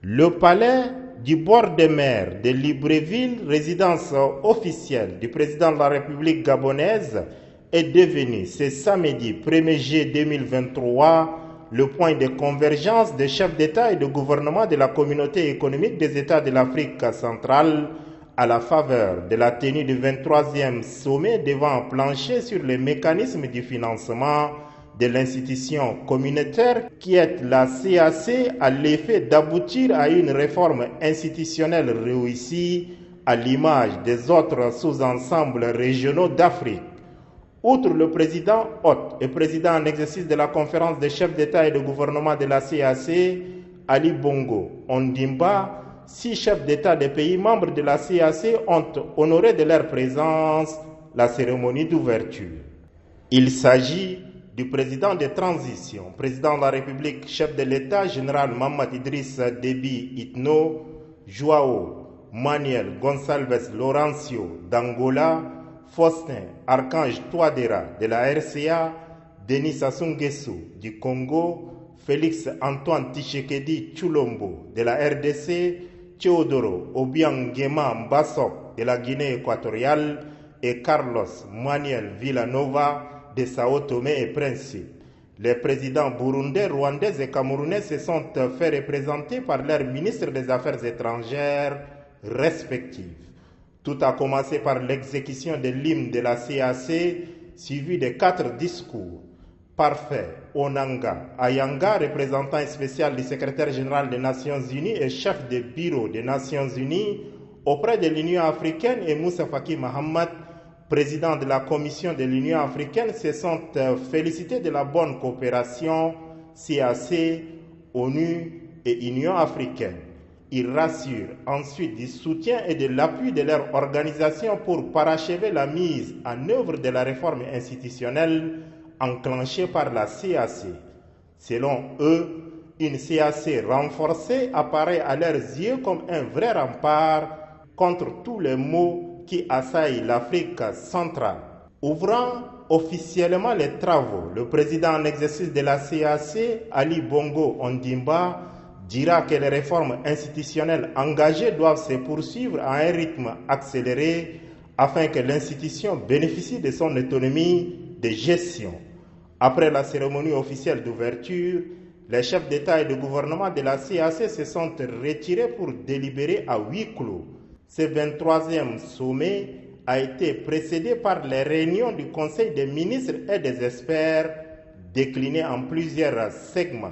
Le palais du bord de mer de Libreville, résidence officielle du président de la République gabonaise, est devenu ce samedi 1er juillet 2023 le point de convergence des chefs d'État et de gouvernement de la communauté économique des États de l'Afrique centrale à la faveur de la tenue du 23e sommet devant plancher sur les mécanismes du financement de l'institution communautaire qui est la CAC à l'effet d'aboutir à une réforme institutionnelle réussie à l'image des autres sous-ensembles régionaux d'Afrique. Outre le président hôte et président en exercice de la conférence des chefs d'État et de gouvernement de la CAC, Ali Bongo Ondimba, 6 chefs d'État des pays membres de la CAC ont honoré de leur présence la cérémonie d'ouverture. Il s'agit du président de transition, président de la République, chef de l'État, général Mamad Idriss Déby Itno, Joao Manuel Gonçalves Lourenço d'Angola, Faustin Archange Touadéra de la RCA, Denis Sassou Nguesso du Congo, Félix Antoine Tshisekedi Tshilombo de la RDC, Théodoro Obiang Nguema Mbassok de la Guinée équatoriale et Carlos Manuel Villanova de Sao Tomé et Principe. Les présidents burundais, rwandais et camerounais se sont fait représenter par leurs ministres des Affaires étrangères respectifs. Tout a commencé par l'exécution de l'hymne de la CAC, suivi de 4 discours. Parfait Onanga Ayanga, représentant spécial du secrétaire général des Nations Unies et chef de bureau des Nations Unies auprès de l'Union africaine, et Moussa Faki Mahamat, président de la Commission de l'Union africaine, se sont félicités de la bonne coopération CAC, ONU et Union africaine. Ils rassurent ensuite du soutien et de l'appui de leur organisation pour parachever la mise en œuvre de la réforme institutionnelle enclenchée par la CAC. Selon eux, une CAC renforcée apparaît à leurs yeux comme un vrai rempart contre tous les maux qui assaillent l'Afrique centrale. Ouvrant officiellement les travaux, le président en exercice de la CAC, Ali Bongo Ondimba, dira que les réformes institutionnelles engagées doivent se poursuivre à un rythme accéléré afin que l'institution bénéficie de son autonomie de gestion. Après la cérémonie officielle d'ouverture, les chefs d'État et de gouvernement de la CAC se sont retirés pour délibérer à huis clos. Ce 23e sommet a été précédé par les réunions du Conseil des ministres et des experts déclinés en plusieurs segments.